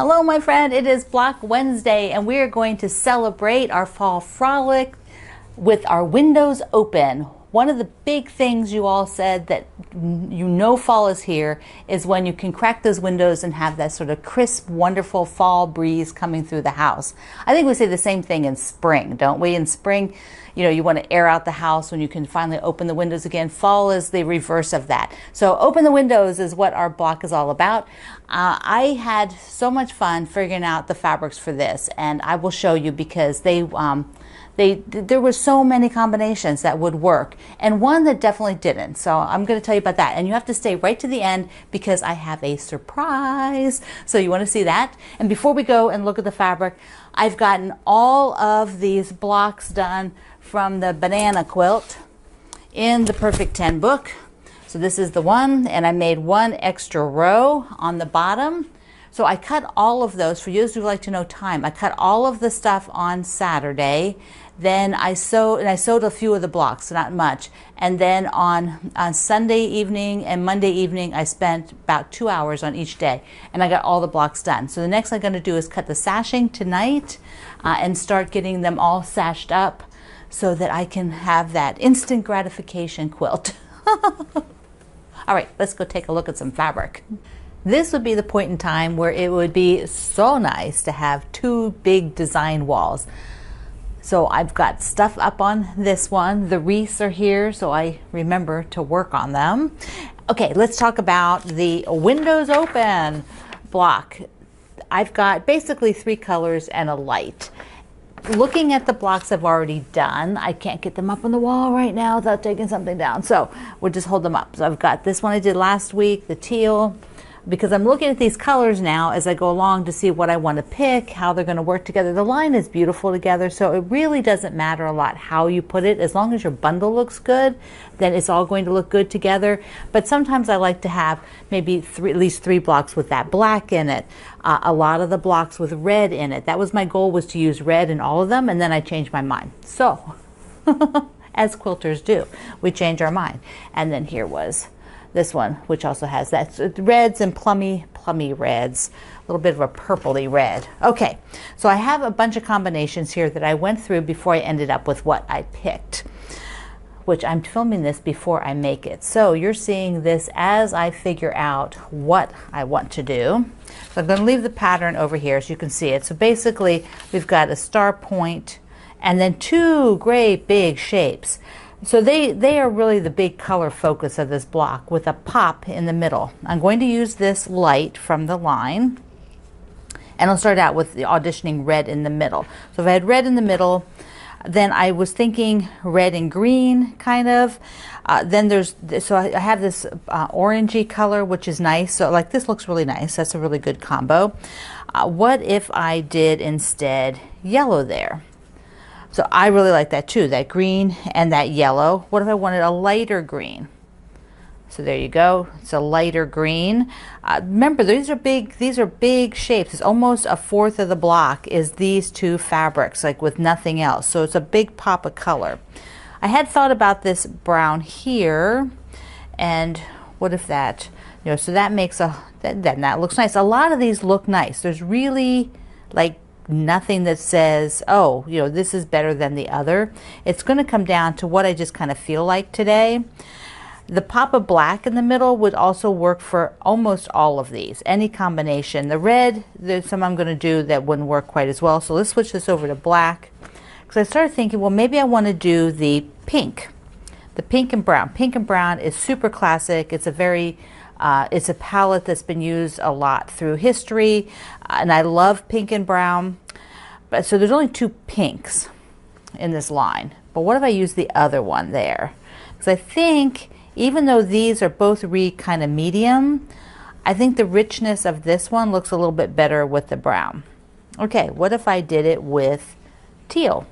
Hello, my friend. It is Block Wednesday, and we are going to celebrate our fall frolic with our windows open. One of the big things you all said that you know fall is here is when you can crack those windows and have that sort of crisp, wonderful fall breeze coming through the house. I think we say the same thing in spring, don't we? In spring, you know, you want to air out the house when you can finally open the windows again. Fall is the reverse of that. So open the windows is what our block is all about. I had so much fun figuring out the fabrics for this, and I will show you because there were so many combinations that would work, and one that definitely didn't. So I'm going to tell you about that, and you have to stay right to the end because I have a surprise. So you want to see that? And before we go and look at the fabric, I've gotten all of these blocks done from the banana quilt in the Perfect 10 book. So this is the one, and I made one extra row on the bottom. So I cut all of those, for those who like to know time, I cut all of the stuff on Saturday. Then I sewed a few of the blocks, not much. And then on Sunday evening and Monday evening, I spent about 2 hours on each day, and I got all the blocks done. So the next I'm going to do is cut the sashing tonight and start getting them all sashed up so that I can have that instant gratification quilt. All right, let's go take a look at some fabric. This would be the point in time where it would be so nice to have two big design walls. So I've got stuff up on this one. The wreaths are here, so I remember to work on them. Okay, let's talk about the windows open block. I've got basically 3 colors and a light. Looking at the blocks I've already done, I can't get them up on the wall right now without taking something down. So we'll just hold them up. So I've got this one I did last week, the teal, because I'm looking at these colors now as I go along to see what I want to pick, how they're going to work together. The line is beautiful together, so it really doesn't matter a lot how you put it. As long as your bundle looks good, then it's all going to look good together. But sometimes I like to have maybe at least 3 blocks with that black in it. A lot of the blocks with red in it. That was my goal, was to use red in all of them, and then I changed my mind. So, as quilters do, we change our mind. And then here was this one, which also has that. So reds and plummy reds, a little bit of a purpley red. Okay, so I have a bunch of combinations here that I went through before I ended up with what I picked, which I'm filming this before I make it. So you're seeing this as I figure out what I want to do. So I'm going to leave the pattern over here so you can see it. So basically we've got a star point and then 2 great big shapes. So they are really the big color focus of this block with a pop in the middle. I'm going to use this light from the line, and I'll start out with the auditioning red in the middle. So if I had red in the middle, then I was thinking red and green kind of. So I have this orangey color, which is nice. So like this looks really nice. That's a really good combo. What if I did instead yellow there? So I really like that too, that green and that yellow. What if I wanted a lighter green? So there you go, it's a lighter green. Remember, these are big shapes. It's almost 1/4 of the block is these 2 fabrics, like with nothing else. So it's a big pop of color. I had thought about this brown here, and what if that, you know, so that makes that looks nice. A lot of these look nice. There's really like nothing that says, oh, you know, this is better than the other. It's going to come down to what I just kind of feel like today. The pop of black in the middle would also work for almost all of these, any combination. The red, there's some I'm going to do that wouldn't work quite as well. So let's switch this over to black, because I started thinking, well, maybe I want to do the pink and brown. Pink and brown is super classic. It's a very it's a palette that's been used a lot through history, and I love pink and brown. But so there's only 2 pinks in this line. But what if I use the other one there? Because I think even though these are both kind of medium, I think the richness of this one looks a little bit better with the brown. Okay, what if I did it with teal?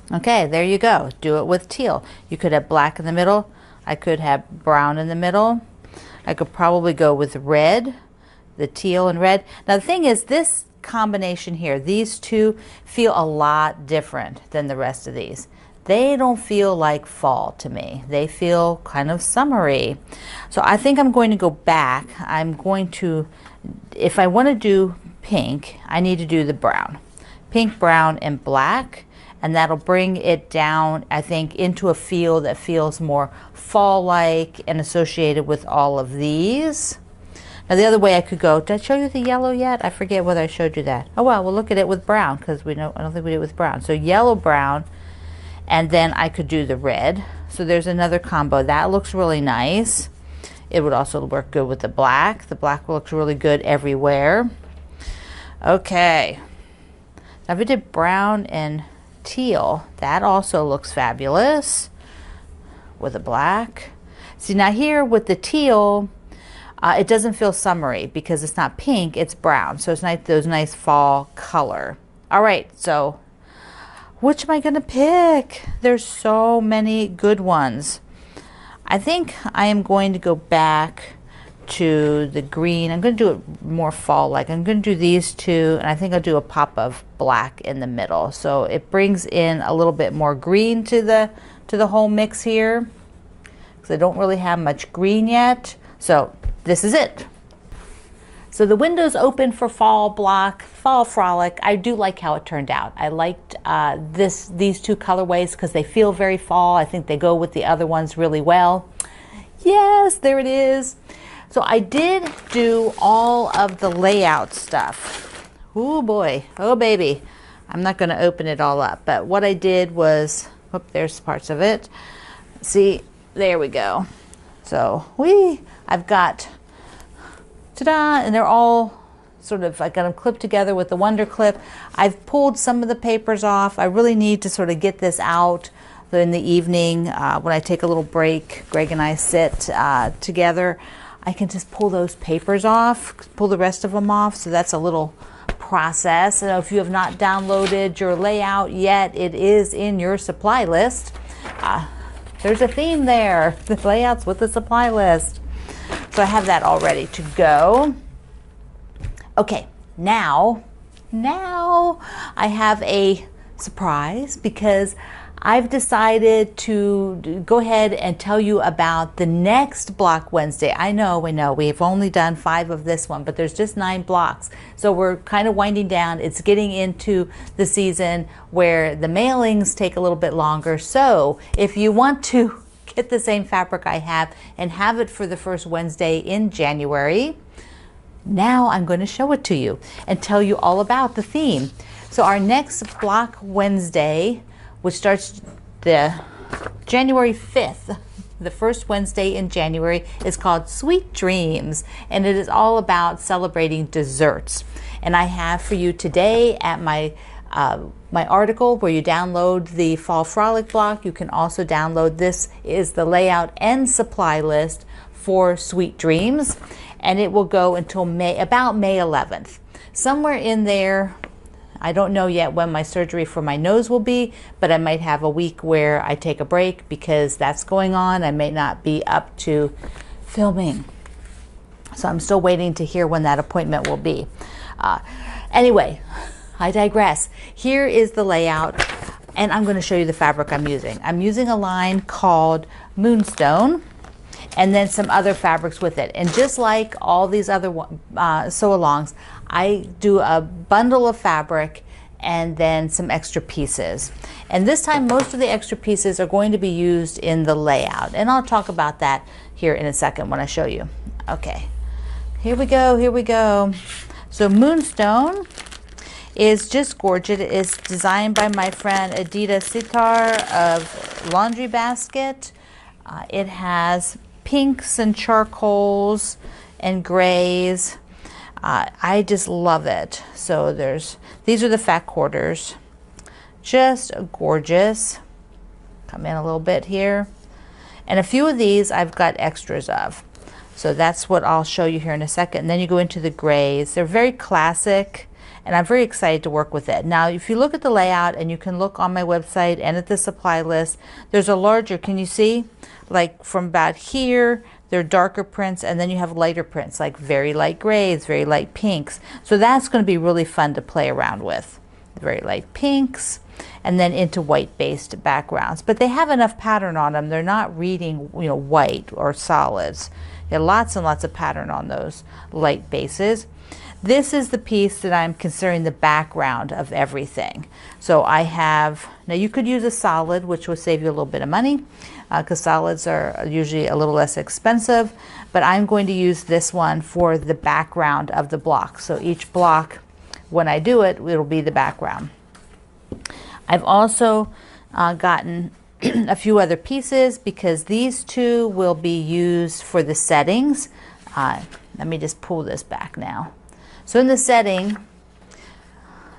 Okay, there you go. Do it with teal. You could have black in the middle. I could have brown in the middle. I could probably go with red, the teal and red. Now the thing is, this combination here, these 2 feel a lot different than the rest of these. They don't feel like fall to me. They feel kind of summery. So I think I'm going to go back. I'm going to If I want to do pink, I need to do the brown. Pink, brown, and black. And that'll bring it down, I think, into a feel that feels more fall-like and associated with all of these. Now the other way I could go, did I show you the yellow yet? I forget whether I showed you that. Oh well, we'll look at it with brown because I don't think we did it with brown. So yellow, brown, and then I could do the red. So there's another combo. That looks really nice. It would also work good with the black. The black looks really good everywhere. Okay. Now if we did brown and teal, that also looks fabulous with the black. See, now here with the teal, it doesn't feel summery because it's not pink, it's brown. So it's nice, those nice fall color. All right, so which am I gonna pick? There's so many good ones. I think I am going to go back to the green. I'm going to do it more fall-like. I'm going to do these two, and I think I'll do a pop of black in the middle. So it brings in a little bit more green to the whole mix here, because I don't really have much green yet. So this is it. So the window's open for fall block, fall frolic. I do like how it turned out. I liked these two colorways because they feel very fall. I think they go with the other ones really well. Yes, there it is. So I did do all of the layout stuff. Oh boy, oh baby. I'm not gonna open it all up, but what I did was, whoop, there's parts of it. See, there we go. So I've got, ta-da, and they're all sort of, I got them clipped together with the Wonder Clip. I've pulled some of the papers off. I really need to sort of get this out in the evening when I take a little break. Greg and I sit together. I can just pull those papers off, pull the rest of them off. So that's a little process. So if you have not downloaded your layout yet, it is in your supply list. There's a theme there, the layouts with the supply list. So I have that all ready to go. Okay, now I have a surprise because I've decided to go ahead and tell you about the next Block Wednesday. I know, we've only done 5 of this one, but there's just 9 blocks. So we're kind of winding down. It's getting into the season where the mailings take a little bit longer. So if you want to get the same fabric I have and have it for the first Wednesday in January, now I'm going to show it to you and tell you all about the theme. So our next Block Wednesday, which starts the January 5th, the first Wednesday in January, is called Sweet Dreams, and it is all about celebrating desserts. And I have for you today at my article where you download the Fall Frolic block. You can also download, this is the layout and supply list for Sweet Dreams, and it will go until about May 11th. Somewhere in there, I don't know yet when my surgery for my nose will be, but I might have a week where I take a break because that's going on. I may not be up to filming. So I'm still waiting to hear when that appointment will be. Anyway, I digress. Here is the layout, and I'm going to show you the fabric I'm using. I'm using a line called Moonstone, and then some other fabrics with it. And just like all these other sew-alongs, I do a bundle of fabric and then some extra pieces. And this time, most of the extra pieces are going to be used in the layout. And I'll talk about that here in a second when I show you. Okay, here we go, here we go. So Moonstone is just gorgeous. It is designed by my friend Adita Sitar of Laundry Basket. It has pinks and charcoals and grays. I just love it. So these are the fat quarters. Just gorgeous. Come in a little bit here. And a few of these I've got extras of. So that's what I'll show you here in a second. And then you go into the grays. They're very classic, and I'm very excited to work with it. Now, if you look at the layout, and you can look on my website and at the supply list, there's a larger, can you see? Like from about here, they're darker prints, and then you have lighter prints, like very light grays, very light pinks. So that's going to be really fun to play around with. Very light pinks, and then into white-based backgrounds. But they have enough pattern on them. They're not reading, white or solids. There are lots and lots of pattern on those light bases. This is the piece that I'm considering the background of everything. So I have, now you could use a solid, which will save you a little bit of money, because solids are usually a little less expensive, but I'm going to use this one for the background of the block. So each block, when I do it, it'll be the background. I've also gotten a few other pieces because these two will be used for the settings. Let me just pull this back now. So in the setting,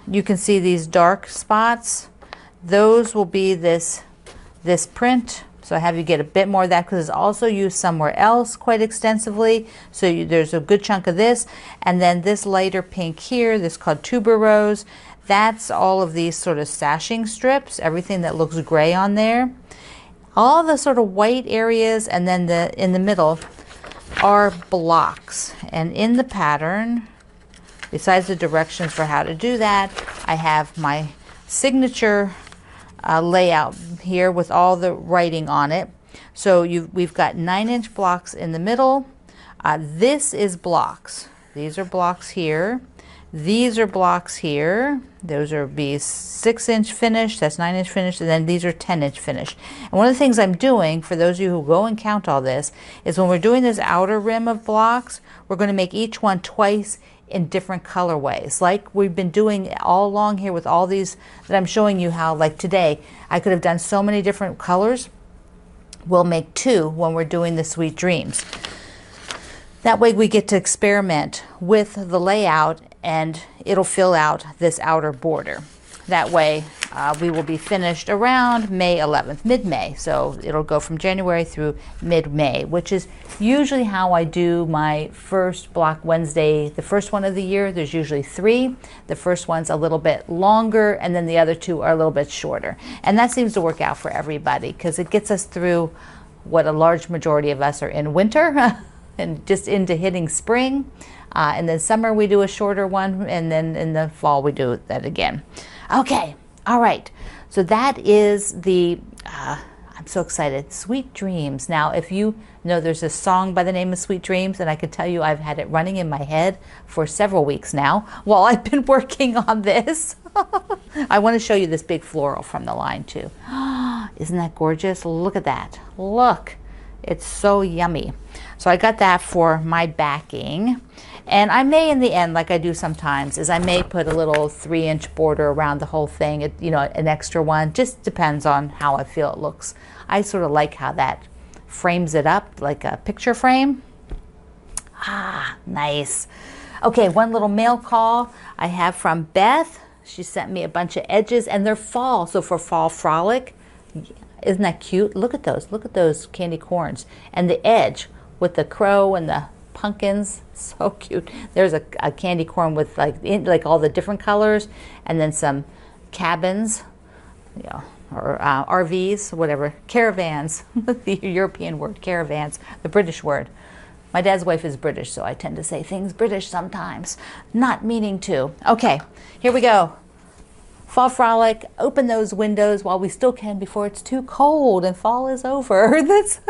you can see these dark spots. Those will be this print. So I have you get a bit more of that because it's also used somewhere else quite extensively. So there's a good chunk of this. And then this lighter pink here, this called tuberose. That's all of these sort of sashing strips, everything that looks gray on there. All the sort of white areas and then in the middle are blocks. And in the pattern, besides the directions for how to do that, I have my signature layout here with all the writing on it. So we've got 9-inch blocks in the middle. This is blocks. These are blocks here. These are blocks here. Those are be 6-inch finished, that's 9-inch finished, and then these are 10-inch finished. And one of the things I'm doing, for those of you who go and count all this, is when we're doing this outer rim of blocks, we're going to make each one twice in different colorways, like we've been doing all along here with all these that I'm showing you how, like today, I could have done so many different colors. We'll make 2 when we're doing the Sweet Dreams. That way we get to experiment with the layout and it'll fill out this outer border. That way we will be finished around May 11th, mid-May. So it'll go from January through mid-May, which is usually how I do my first Block Wednesday, the first one of the year. There's usually 3. The first one's a little bit longer and then the other 2 are a little bit shorter. And that seems to work out for everybody because it gets us through what a large majority of us are in winter and just into hitting spring. And then summer we do a shorter one, and then in the fall we do that again. Okay, all right. So that is the, I'm so excited, Sweet Dreams. Now, if you know there's a song by the name of Sweet Dreams, and I can tell you I've had it running in my head for several weeks now while I've been working on this. I want to show you this big floral from the line too. Isn't that gorgeous? Look at that. Look, it's so yummy. So I got that for my backing. And I may in the end, like I do sometimes, is I may put a little 3-inch border around the whole thing, you know, an extra one. Just depends on how I feel it looks. I sort of like how that frames it up like a picture frame. Ah, nice. Okay, one little mail call I have from Beth. She sent me a bunch of edges and they're fall. So for Fall Frolic, isn't that cute? Look at those candy corns. And the edge with the crow and the pumpkins, so cute. There's a candy corn with like all the different colors, and then some cabins, you know, or RVs, whatever, caravans. The European word, caravans, the British word. My dad's wife is British, so I tend to say things British sometimes, not meaning to. Okay, here we go. Fall Frolic, open those windows while we still can before it's too cold and fall is over. That's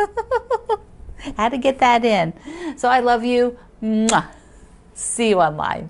had to get that in. So I love you. Mwah. See you online.